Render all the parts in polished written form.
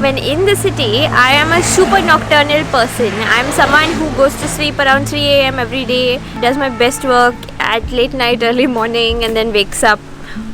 When in the city, I am a super nocturnal person. I'm someone who goes to sleep around 3 a.m. every day, does my best work at late night, early morning, and then wakes up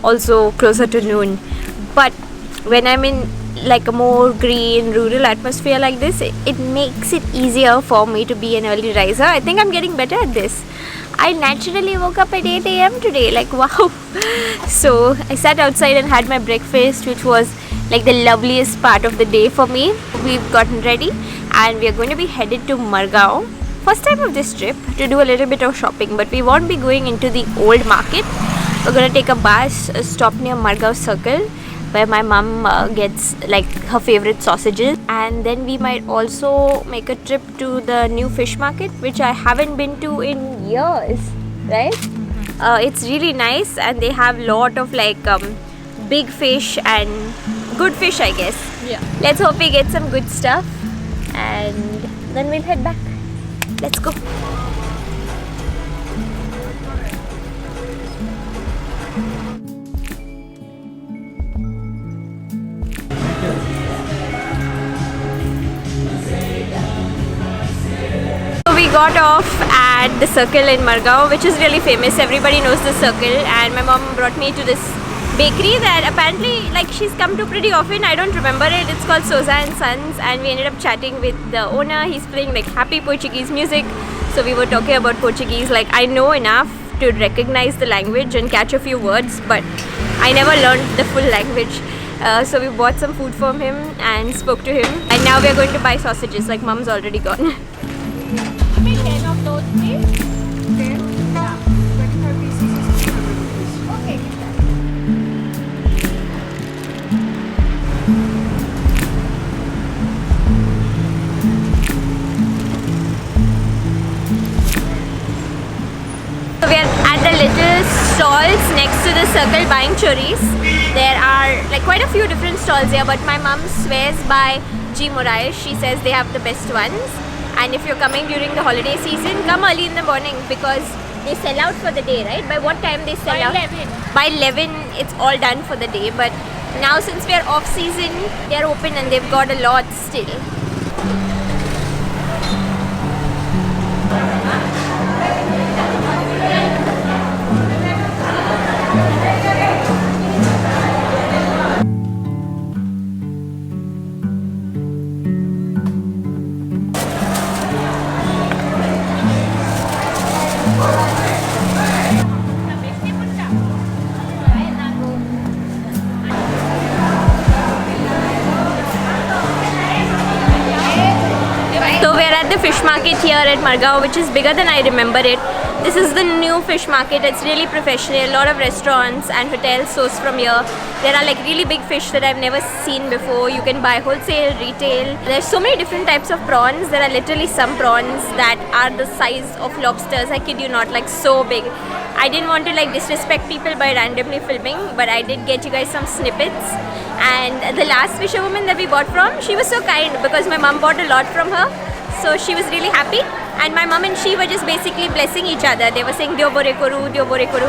also closer to noon. But when I'm in like a more green rural atmosphere like this, it makes it easier for me to be an early riser. I think I'm getting better at this. I naturally woke up at 8 a.m. today, like wow. So I sat outside and had my breakfast, which was like the loveliest part of the day for me. We've gotten ready and we are going to be headed to Margao. First time of this trip to do a little bit of shopping, but we won't be going into the old market. We're going to take a bus, stop near Margao Circle, where my mum gets like her favorite sausages, and then we might also make a trip to the new fish market, which I haven't been to in years, right? It's really nice and they have lot of like big fish and good fish, I guess. Yeah. Let's hope we get some good stuff and then we'll head back. Let's go. We got off at the circle in Margao, which is really famous. Everybody knows the circle, and my mom brought me to this bakery that apparently like she's come to pretty often. I don't remember it. It's called Soza and Sons, and we ended up chatting with the owner. He's playing like happy Portuguese music, so we were talking about Portuguese. Like I know enough to recognize the language and catch a few words, but I never learned the full language. So we bought some food from him and spoke to him, and now we are going to buy sausages. Like mom's already gone. 10 of those, please. 10? Yeah. 25 pieces is 200 rupees. Okay. So we are at the little stalls next to the circle buying choris. There are like quite a few different stalls here, but my mom swears by G. Moraes. She says they have the best ones. And if you're coming during the holiday season, come early in the morning because they sell out for the day, right? By what time they sell out? By 11. By 11, it's all done for the day. But now since we are off season, they're open and they've got a lot still. The fish market here at Margao, which is bigger than I remember it. This is the new fish market. It's really professional. A lot of restaurants and hotels source from here. There are like really big fish that I've never seen before. You can buy wholesale, retail. There's so many different types of prawns. There are literally some prawns that are the size of lobsters. I kid you not, like so big. I didn't want to like disrespect people by randomly filming, but I did get you guys some snippets. And the last fisherwoman that we bought from, she was so kind because my mom bought a lot from her. So she was really happy, and my mom and she were just basically blessing each other. They were saying Dio Bore Koru,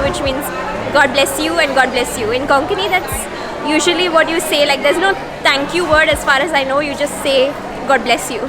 which means God bless you and God bless you. In Konkani, that's usually what you say. Like there's no thank you word as far as I know. You just say God bless you.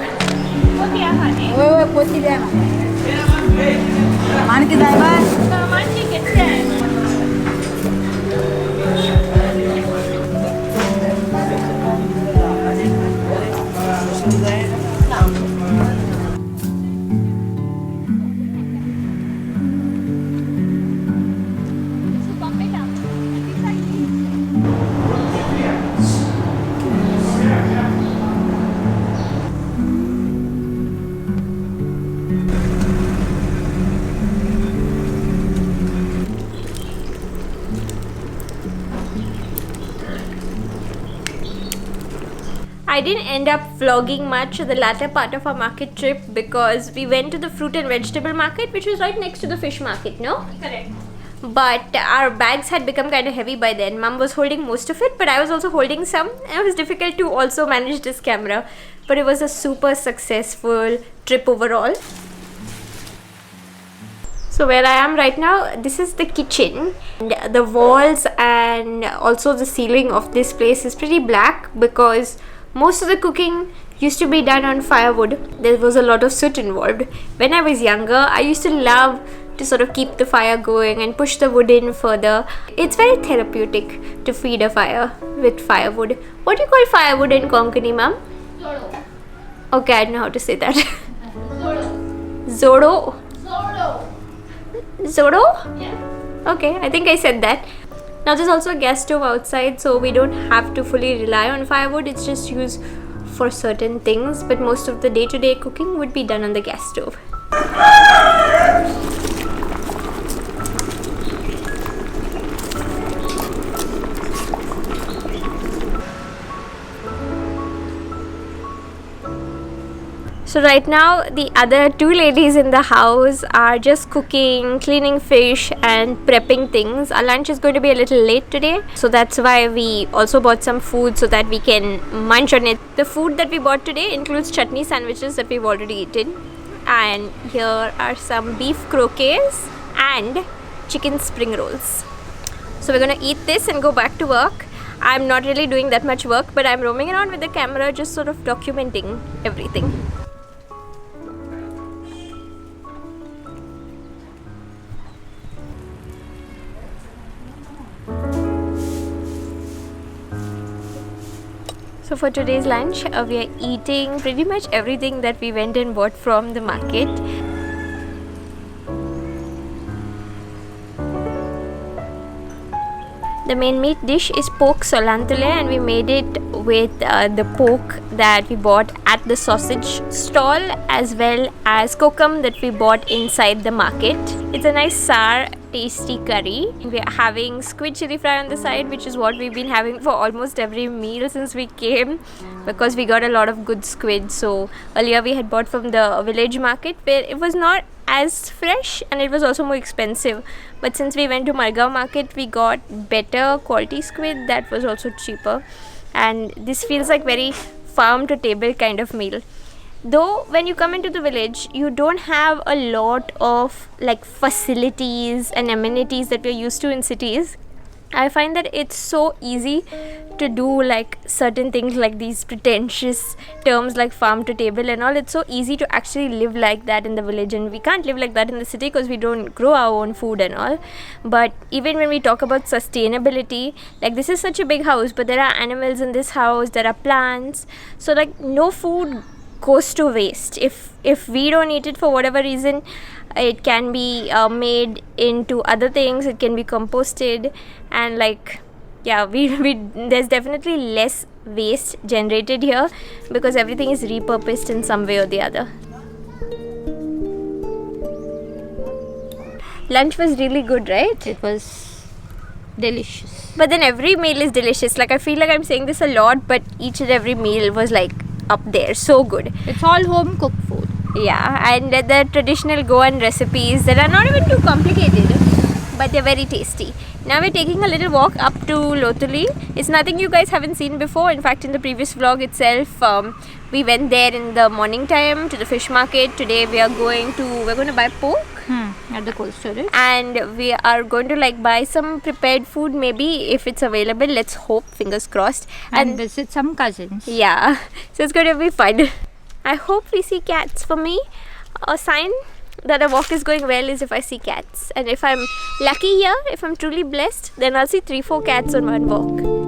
I didn't end up vlogging much the latter part of our market trip because we went to the fruit and vegetable market, which was right next to the fish market, no? Correct. But our bags had become kind of heavy by then. Mom was holding most of it, but I was also holding some. It was difficult to also manage this camera, but it was a super successful trip overall. So where I am right now, this is the kitchen. And the walls and also the ceiling of this place is pretty black because Most of the cooking used to be done on firewood. There was a lot of soot involved. When I was younger, I used to love to sort of keep the fire going and push the wood in further. It's very therapeutic to feed a fire with firewood. What do you call firewood in Konkani, ma'am? Zodo. Okay, I don't know how to say that. Zodo. Zodo? Zodo. Zodo? Yeah. Okay, I think I said that. Now there's also a gas stove outside, so we don't have to fully rely on firewood. It's just used for certain things, but most of the day-to-day cooking would be done on the gas stove. So right now the other two ladies in the house are just cooking, cleaning fish and prepping things. Our lunch is going to be a little late today, so that's why we also bought some food so that we can munch on it. The food that we bought today includes chutney sandwiches that we've already eaten, and here are some beef croquettes and chicken spring rolls. So we're gonna eat this and go back to work. I'm not really doing that much work, but I'm roaming around with the camera just sort of documenting everything. So for today's lunch, we are eating pretty much everything that we went and bought from the market. The main meat dish is pork solantule, and we made it with the pork that we bought at the sausage stall, as well as kokum that we bought inside the market. It's a nice sour, tasty curry. We are having squid chili fry on the side, which is what we've been having for almost every meal since we came, because we got a lot of good squid. So earlier we had bought from the village market, where it was not as fresh and it was also more expensive, but since we went to Margao market, we got better quality squid that was also cheaper, and this feels like very farm to table kind of meal. Though when you come into the village, you don't have a lot of like facilities and amenities that we're used to in cities. I find that it's so easy to do like certain things, like these pretentious terms like farm to table and all. It's so easy to actually live like that in the village, and we can't live like that in the city because we don't grow our own food and all. But even when we talk about sustainability, like this is such a big house, but there are animals in this house, there are plants, so like no food goes to waste. If we don't eat it for whatever reason, it can be made into other things, it can be composted, and like yeah, we there's definitely less waste generated here because everything is repurposed in some way or the other. Lunch was really good, right? It was delicious. But then every meal is delicious. Like I feel like I'm saying this a lot, but each and every meal was like up there, so good. It's all home cooked food. Yeah, and the traditional Goan recipes that are not even too complicated, but they're very tasty. Now we're taking a little walk up to Lotuli. It's nothing you guys haven't seen before. In fact, in the previous vlog itself, we went there in the morning time to the fish market. Today we're going to buy pork At the cold storage. and we are going to like buy some prepared food, maybe if it's available. Let's hope, fingers crossed. And visit some cousins. Yeah, so it's going to be fun. I hope we see cats. For me, a sign that a walk is going well is if I see cats, and if I'm lucky here, if I'm truly blessed, then I'll see 3-4 cats on one walk.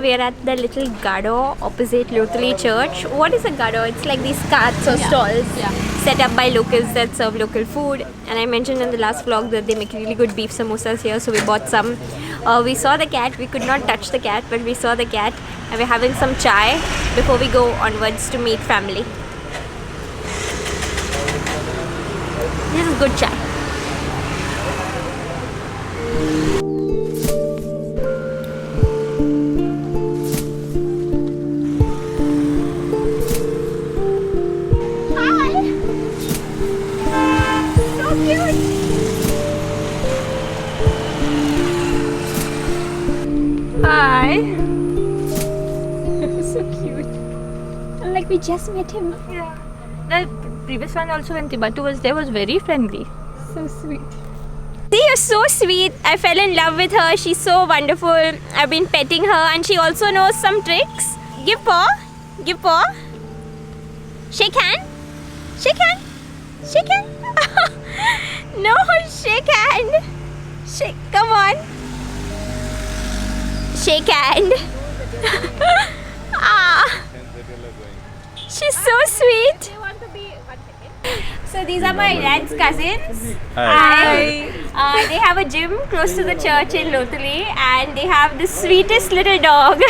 We are at the little gado opposite Lotuli Church. What is a gado? It's like these carts or stalls set up by locals that serve local food. And I mentioned in the last vlog that they make really good beef samosas here, so we bought some. We saw the cat. We could not touch the cat, but we saw the cat, and we're having some chai before we go onwards to meet family. This is good chai. Hi. So cute. Like we just met him. Yeah. The previous one also when Tibatu was there was very friendly. So sweet. She is so sweet. I fell in love with her. She's so wonderful. I've been petting her and she also knows some tricks. Give paw. Give paw. Shake hand. Shake hand. Shake hand. No, shake hand. Shake. Come on. Shake hand. Ah. She's so sweet. So these are my dad's cousins. Hi. And they have a gym close to the church in Lotuli, and they have the sweetest little dog.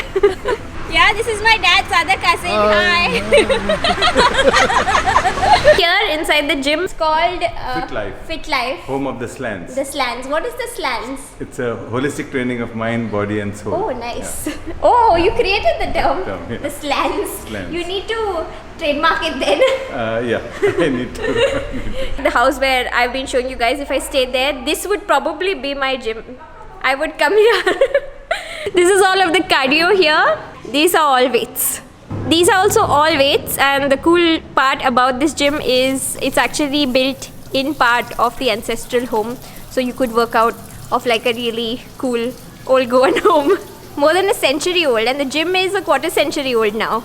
Yeah, this is my dad's other cousin. Hi. Here inside the gym, it's called Fit Life. Fit Life. Home of the slants. The slants. What is the slants? It's a holistic training of mind, body and soul. Oh, nice. Oh, you created the term. Yeah. The slants. Slants. You need to trademark it then. Yeah, I need to. The house where I've been showing you guys, if I stayed there, this would probably be my gym. I would come here. This is all of the cardio here. These are all weights. These are also all weights, and the cool part about this gym is it's actually built in part of the ancestral home, so you could work out of like a really cool old Goan home. More than a century old, and the gym is a quarter century old now.